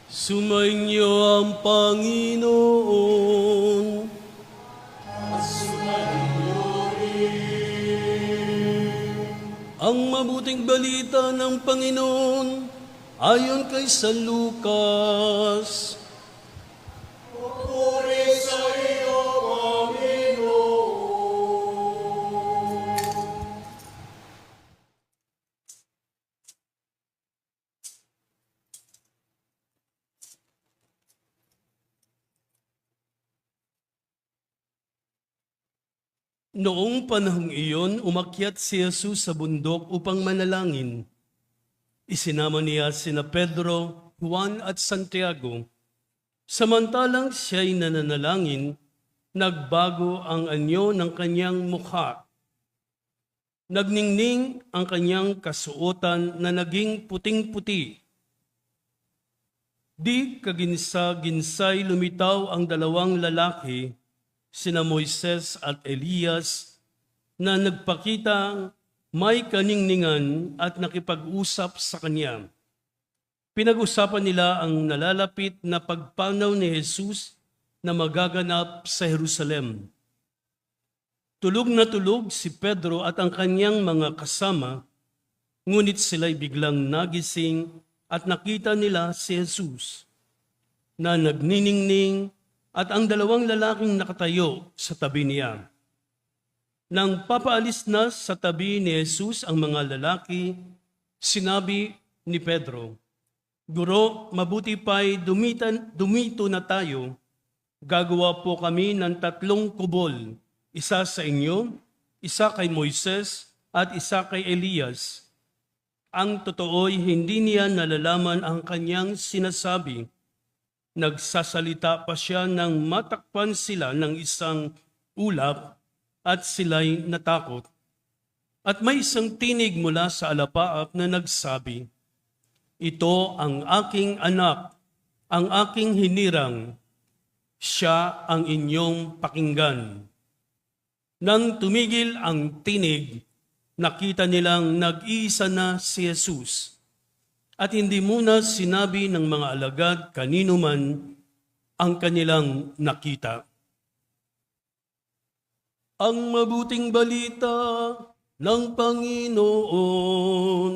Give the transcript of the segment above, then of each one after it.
Sumainyo ang Panginoon. Ang mabuting balita ng Panginoon ayon kay San Lucas. Puri sa iyo, Panginoon. Noong panahong iyon, umakyat si Jesus sa bundok upang manalangin. Isinama niya sina Pedro, Juan at Santiago. Samantalang siya'y nananalangin, nagbago ang anyo ng kanyang mukha. Nagningning ang kanyang kasuotan na naging puting-puti. Di kaginsa-ginsay lumitaw ang dalawang lalaki, sina Moises at Elias, na nagpakitang may kaningningan at nakipag-usap sa kanya. Pinag-usapan nila ang nalalapit na pagpanaw ni Jesus na magaganap sa Jerusalem. Tulog na tulog si Pedro at ang kanyang mga kasama, ngunit sila'y biglang nagising at nakita nila si Jesus na nagniningning at ang dalawang lalaking nakatayo sa tabi niya. Nang papaalis na sa tabi ni Jesus ang mga lalaki, sinabi ni Pedro, "Guro, mabuti pa'y dumito na tayo. Gagawa po kami ng 3 kubol, isa sa inyo, isa kay Moises, at isa kay Elias." Ang totoo'y hindi niya nalalaman ang kanyang sinasabi. Nagsasalita pa siya nang matakpan sila ng isang ulap at sila'y natakot. At may isang tinig mula sa alapaap na nagsabi, "Ito ang aking anak, ang aking hinirang, siya ang inyong pakinggan." Nang tumigil ang tinig, nakita nilang nag-iisa na si Jesus. At hindi muna sinabi ng mga alagad kanino man ang kanilang nakita. Ang mabuting balita ng Panginoon.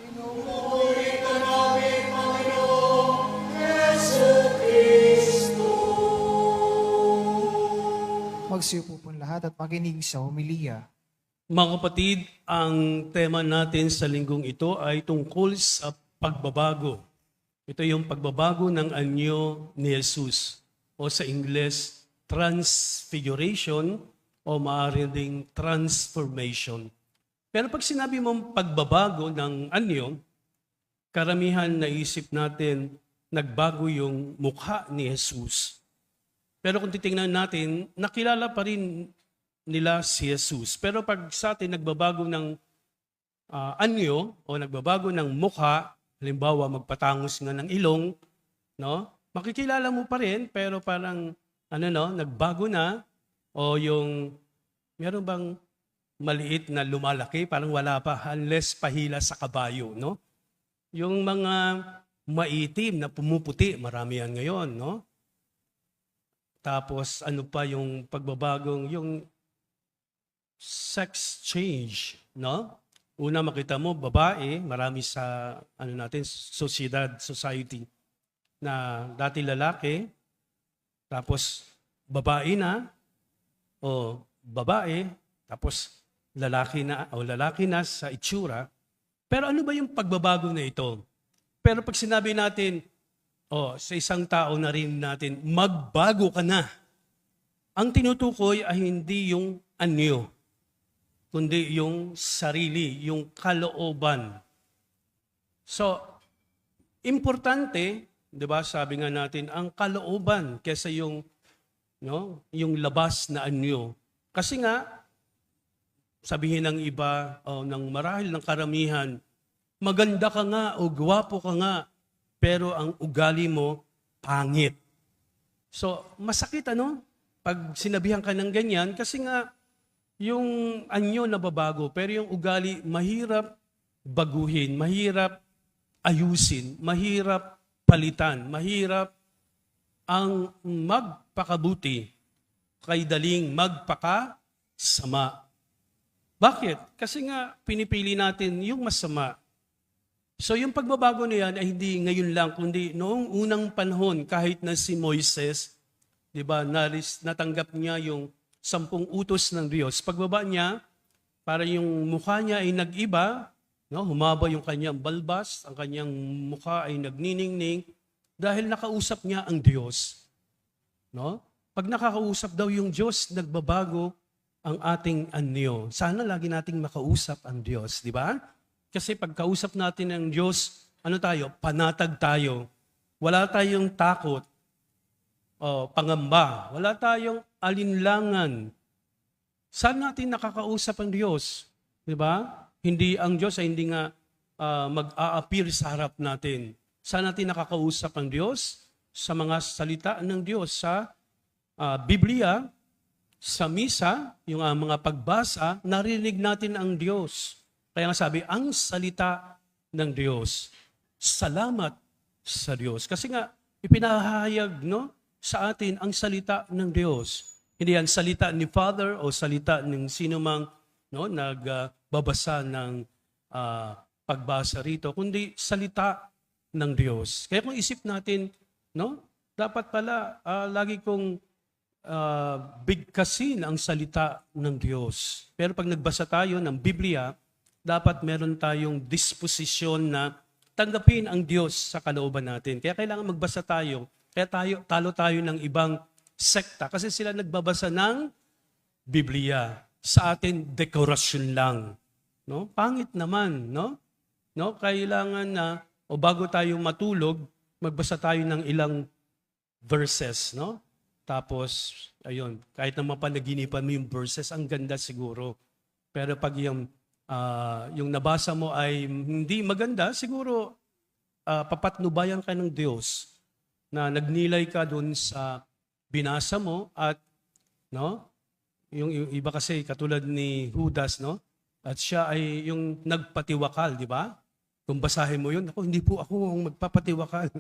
Pinupuri ka namin, Panginoong Jesucristo. Magsiupo po lahat at makinig sa homilya. Mga kapatid, ang tema natin sa linggong ito ay tungkol sa pagbabago. Ito yung pagbabago ng anyo ni Jesus o sa Ingles, transfiguration o maaari ding transformation. Pero pag sinabi mong pagbabago ng anyo, karamihan naisip natin nagbago yung mukha ni Jesus. Pero kung titingnan natin, nakilala pa rin nila si Jesus. Pero pag sa atin nagbabago ng anyo o nagbabago ng mukha, halimbawa magpatangos nga ng ilong, no? Makikilala mo pa rin pero parang nagbago na o yung meron bang maliit na lumalaki, parang wala pa unless pahila sa kabayo, no? Yung mga maitim na pumuputi, marami yan ngayon, no? Tapos ano pa yung pagbabagong yung sex change, no? Una makita mo, babae, marami sa society, na dati lalaki, tapos babae na, o babae, tapos lalaki na sa itsura. Pero ano ba yung pagbabago na ito? Pero pag sinabi natin, sa isang tao na rin natin, magbago ka na, ang tinutukoy ay hindi yung anyo, kundi yung sarili, yung kalooban. So, importante, 'di ba? Sabi nga natin, ang kalooban kaysa yung labas na anyo. Kasi nga sabihin ng iba ng marahil ng karamihan, maganda ka nga o gwapo ka nga, pero ang ugali mo pangit. So, masakit pag sinabihan ka ng ganyan kasi nga yung anyo nababago, pero yung ugali mahirap baguhin, mahirap ayusin, mahirap palitan, mahirap ang magpakabuti, kay daling magpakasama. Bakit? Kasi nga pinipili natin yung masama. So yung pagbabago na yan ay hindi ngayon lang, kundi noong unang panahon, kahit na si Moises, di ba, natanggap niya yung 10 utos ng Diyos. Pagbaba niya, para yung mukha niya ay nag-iba, no? Humaba yung kanyang balbas, ang kanyang mukha ay nagniningning, dahil nakausap niya ang Diyos. No? Pag nakakausap daw yung Diyos, nagbabago ang ating anyo. Sana lagi nating makausap ang Diyos, di ba? Kasi pag kausap natin ang Diyos, ano tayo? Panatag tayo. Wala tayong takot o pangamba. Wala tayong alinlangan. Saan natin nakakausap ang Diyos? Di ba? Hindi ang Diyos ay hindi nga mag-a-appear sa harap natin. Saan natin nakakausap ang Diyos? Sa mga salita ng Diyos, sa Biblia, sa misa, yung mga pagbasa, narinig natin ang Diyos. Kaya nga sabi, ang salita ng Diyos. Salamat sa Diyos. Kasi nga, ipinahayag sa atin ang salita ng Diyos. Hindi yan salita ni Father o salita ng sino mang nagbabasa ng pagbasa rito, kundi salita ng Diyos. Kaya kung isip natin, dapat pala lagi kong bigkasin ang salita ng Diyos. Pero pag nagbasa tayo ng Biblia, dapat meron tayong disposisyon na tanggapin ang Diyos sa kalooban natin. Kaya kailangan magbasa tayo. Kaya talo tayo ng ibang sekta kasi sila nagbabasa ng Biblia. Sa atin, dekorasyon lang. No? Pangit naman, no? Kailangan na o bago tayo matulog, magbasa tayo ng ilang verses, no? Tapos, ayun, kahit na mapanaginipan mo yung verses, ang ganda siguro. Pero pag yung nabasa mo ay hindi maganda, siguro papatnubayan ka ng Diyos na nagnilay ka dun sa binasa mo at yung iba kasi katulad ni Judas, at siya ay yung nagpatiwakal, di ba? Kung basahin mo yun, hindi po ako ang magpapatiwakal.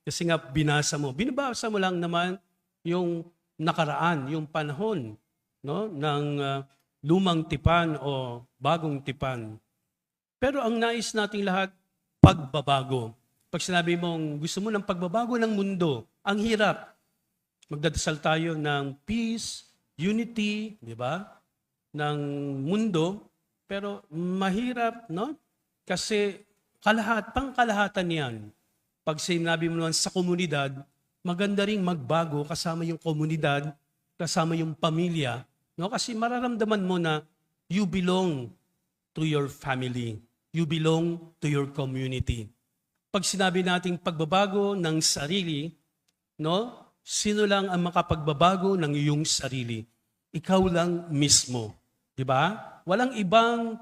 Kasi nga binasa mo. Binabasa mo lang naman yung nakaraan, yung panahon ng lumang tipan o bagong tipan. Pero ang nais nating lahat, pagbabago. Pag sinabi mong gusto mo ng pagbabago ng mundo, ang hirap. Magdadasal tayo ng peace, unity, di ba? Ng mundo. Pero mahirap, Kasi pangkalahatan yan. Pag sinabi mo naman sa komunidad, maganda ring magbago kasama yung komunidad, kasama yung pamilya. Kasi mararamdaman mo na you belong to your family. You belong to your community. Pag sinabi nating pagbabago ng sarili, sino lang ang makapagbabago ng iyong sarili? Ikaw lang mismo. Di ba? Walang ibang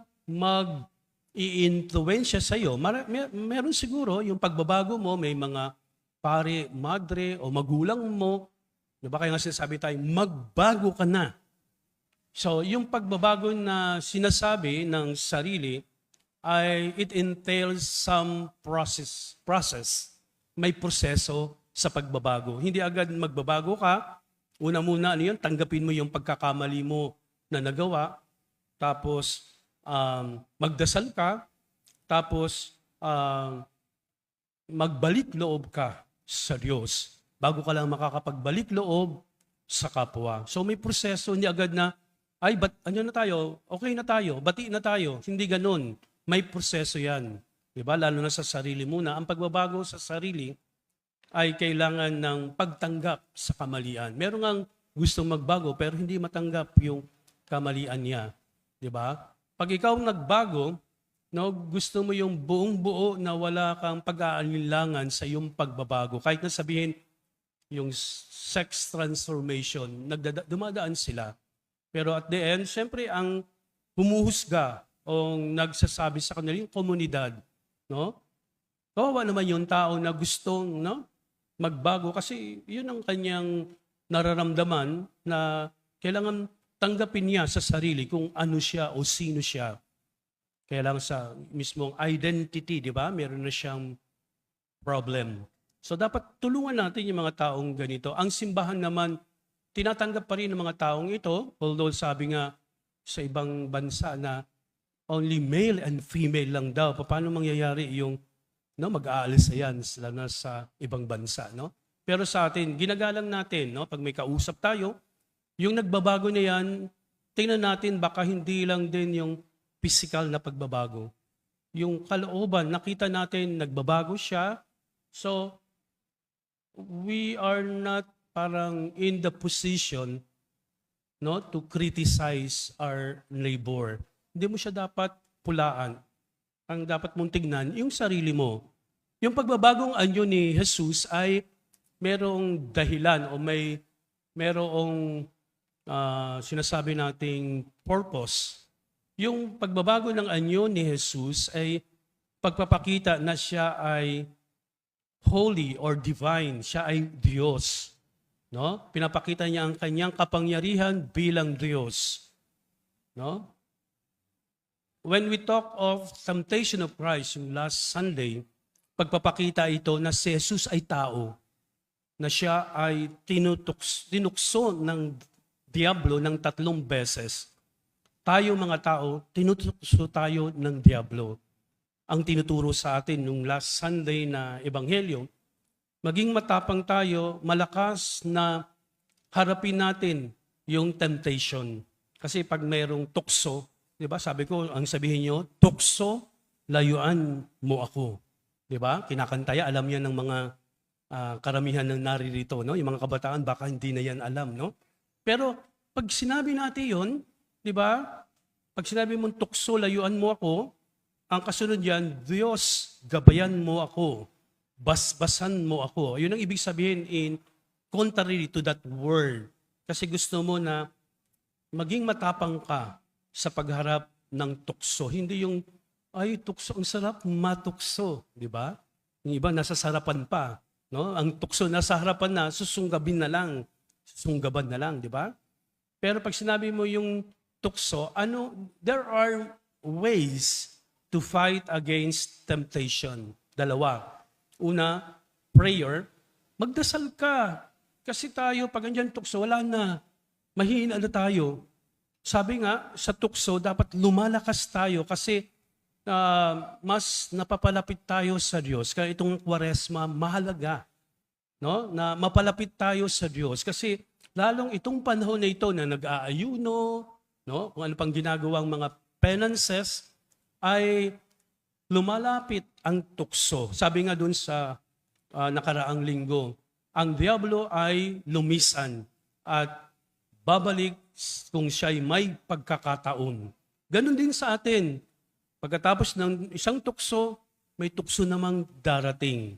i-influensya sa iyo. Meron siguro yung pagbabago mo, may mga pare, madre, o magulang mo. Diba kaya nga sinasabi tayo, magbago ka na. So, yung pagbabago na sinasabi ng sarili, it entails some process. May proseso sa pagbabago. Hindi agad magbabago ka. Una-muna, tanggapin mo yung pagkakamali mo na nagawa. Tapos, magdasal ka, tapos magbalik loob ka sa Diyos bago ka lang makakapagbalik loob sa kapwa. So may proseso, hindi agad na, na tayo, okay na tayo, bati na tayo. Hindi ganun. May proseso yan. Diba? Lalo na sa sarili muna. Ang pagbabago sa sarili ay kailangan ng pagtanggap sa kamalian. Meron ngang gustong magbago pero hindi matanggap yung kamalian niya. Diba? Pag ikaw nagbago, gusto mo yung buong buo na wala kang pag-aalinlangan sa iyong pagbabago. Kahit na sabihin, yung sex transformation, dumadaan sila. Pero at the end, siyempre ang humuhusga o nagsasabi sa kanila yung komunidad. Kawawa naman yung tao na gustong magbago kasi yun ang kanyang nararamdaman na kailangan tanggapin niya sa sarili kung ano siya o sino siya. Kaya lang sa mismong identity, di ba? Meron na siyang problem. So dapat tulungan natin yung mga taong ganito. Ang simbahan naman, tinatanggap pa rin ng mga taong ito, although sabi nga sa ibang bansa na only male and female lang daw. Paano mangyayari yung mag-aalis na yan sila na sa ibang bansa, no? Pero sa atin, ginagalang natin, no? Pag may kausap tayo, yung nagbabago na yan, tingnan natin baka hindi lang din yung physical na pagbabago. Yung kalooban, nakita natin nagbabago siya. So, we are not parang in the position, no, to criticize our neighbor. Hindi mo siya dapat pulaan. Ang dapat mong tignan, yung sarili mo. Yung pagbabagong anyo ni Jesus ay merong dahilan o merong sinasabi nating purpose. Yung pagbabago ng anyo ni Jesus ay pagpapakita na siya ay holy or divine. Siya ay Diyos. No? Pinapakita niya ang kanyang kapangyarihan bilang Diyos. No? When we talk of temptation of Christ yung last Sunday, pagpapakita ito na si Jesus ay tao, na siya ay tinukso ng Diablo ng 3 beses. Tayo mga tao, tinukso tayo ng Diablo. Ang tinuturo sa atin nung last Sunday na Ebanghelyo, maging matapang tayo, malakas na harapin natin yung temptation. Kasi pag mayroong tukso, di ba, sabi ko, ang sabihin nyo, tukso, layuan mo ako. Di ba? Kinakantaya, alam yan ng mga karamihan ng naririto, no? Yung mga kabataan, baka hindi na yan alam, no? Pero pag sinabi natin yun, di ba? Pag sinabi mong tukso, layuan mo ako, ang kasunod yan, Diyos, gabayan mo ako, basbasan mo ako. Yun ang ibig sabihin in contrary to that word. Kasi gusto mo na maging matapang ka sa pagharap ng tukso. Hindi yung, ay, tukso, ang sarap, matukso. Di ba? Yung iba, nasa sarapan pa. No? Ang tukso, nasa harapan na, susunggaban na lang, di ba? Pero pag sinabi mo yung tukso, there are ways to fight against temptation. 2. Una, prayer. Magdasal ka. Kasi tayo, pag andyan tukso, wala na. Mahina na tayo. Sabi nga, sa tukso, dapat lumalakas tayo kasi mas napapalapit tayo sa Diyos. Kaya itong Kwaresma, mahalaga. No? Na mapalapit tayo sa Diyos. Kasi lalong itong panahon na ito na nag-aayuno, no? Kung ano pang ginagawang mga penances, ay lumalapit ang tukso. Sabi nga dun sa nakaraang linggo, ang Diablo ay lumisan at babalik kung siya'y may pagkakataon. Ganon din sa atin. Pagkatapos ng isang tukso, may tukso namang darating.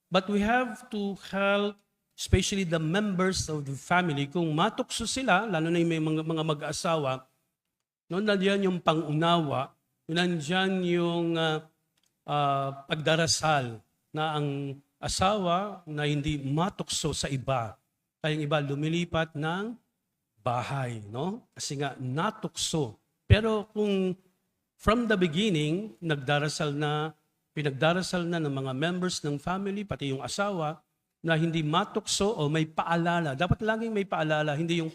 But we have to help, especially the members of the family, kung matukso sila, lalo na yung may mga mag-asawa, no, nandiyan yung pangunawa, nandiyan yung pagdarasal na ang asawa na hindi matukso sa iba. Kaya yung iba lumilipat ng bahay, no? Kasi nga natukso. Pero kung from the beginning, pinagdarasal na ng mga members ng family, pati yung asawa, na hindi matukso o may paalala. Dapat laging may paalala, hindi yung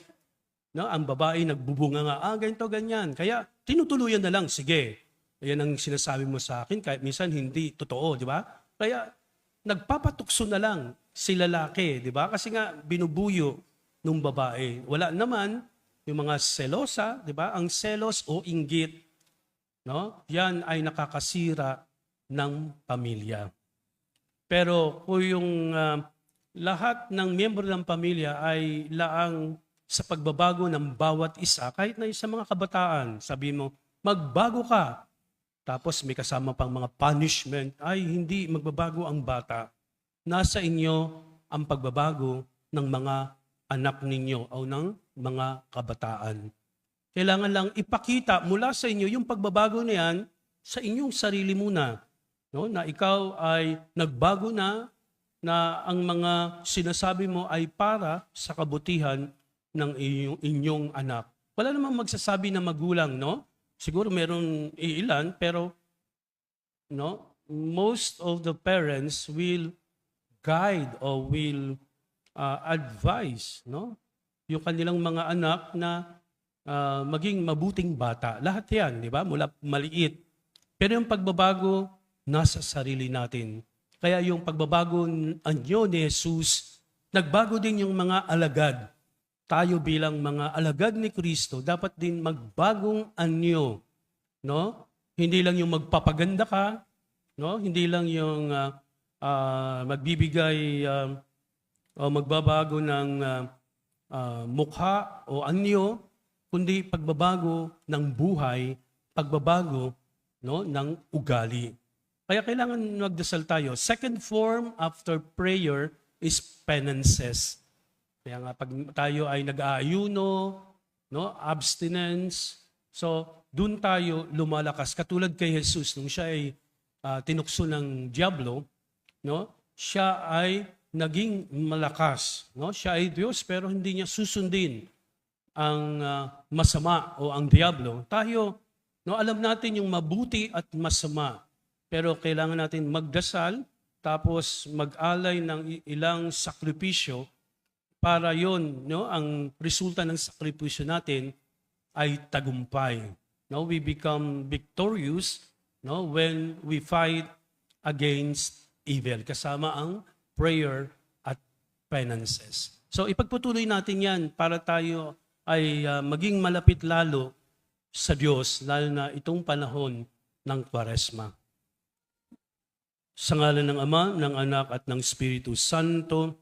ang babae nagbubunga nga, ganito, ganyan. Kaya tinutuluyan na lang, sige. Ayan ang sinasabi mo sa akin, kahit minsan hindi totoo, di ba? Kaya nagpapatukso na lang si lalaki, di ba? Kasi nga binubuyo ng babae. Wala naman yung mga selosa, di ba? Ang selos o inggit, no? Yan ay nakakasira ng pamilya. Pero kung yung lahat ng miyembro ng pamilya ay laang sa pagbabago ng bawat isa, kahit na sa mga kabataan, sabi mo, magbago ka. Tapos may kasama pang mga punishment, ay hindi magbabago ang bata. Nasa inyo ang pagbabago ng mga anak ninyo o ng mga kabataan. Kailangan lang ipakita mula sa inyo yung pagbabago na yan sa inyong sarili muna. No? Na ikaw ay nagbago na ang mga sinasabi mo ay para sa kabutihan ng inyong anak. Wala namang magsasabi na magulang, no? Siguro meron ilan, pero no, most of the parents will guide or will advise, no? Yung kanilang mga anak na maging mabuting bata. Lahat yan, di ba? Mula maliit. Pero yung pagbabago, nasa sarili natin. Kaya yung pagbabago anyo ni Jesus, nagbago din yung mga alagad. Tayo bilang mga alagad ni Kristo, dapat din magbagong anyo. No? Hindi lang yung magpapaganda ka, no? Hindi lang yung magbibigay o magbabago ng mukha o anyo, kundi pagbabago ng buhay, pagbabago, no, ng ugali. Kaya kailangan magdasal tayo. Second form after prayer is penances. Kaya nga pag tayo ay nag-aayuno, no, abstinence, so doon tayo lumalakas. Katulad kay Jesus, nung siya ay tinukso ng diablo, no, siya ay naging malakas. No? Siya ay Diyos pero hindi niya susundin ang masama o ang diablo. Tayo, no, alam natin yung mabuti at masama. Pero kailangan natin magdasal, tapos mag-alay ng ilang sakripisyo para yon, no, ang resulta ng sakripisyo natin ay tagumpay. No, we become victorious, no, when we fight against evil. Kasama ang prayer at penances. So ipagpatuloy natin yan para tayo ay maging malapit lalo sa Diyos, lalo na itong panahon ng Kwaresma. Sa ngalan ng Ama, ng Anak at ng Espiritu Santo.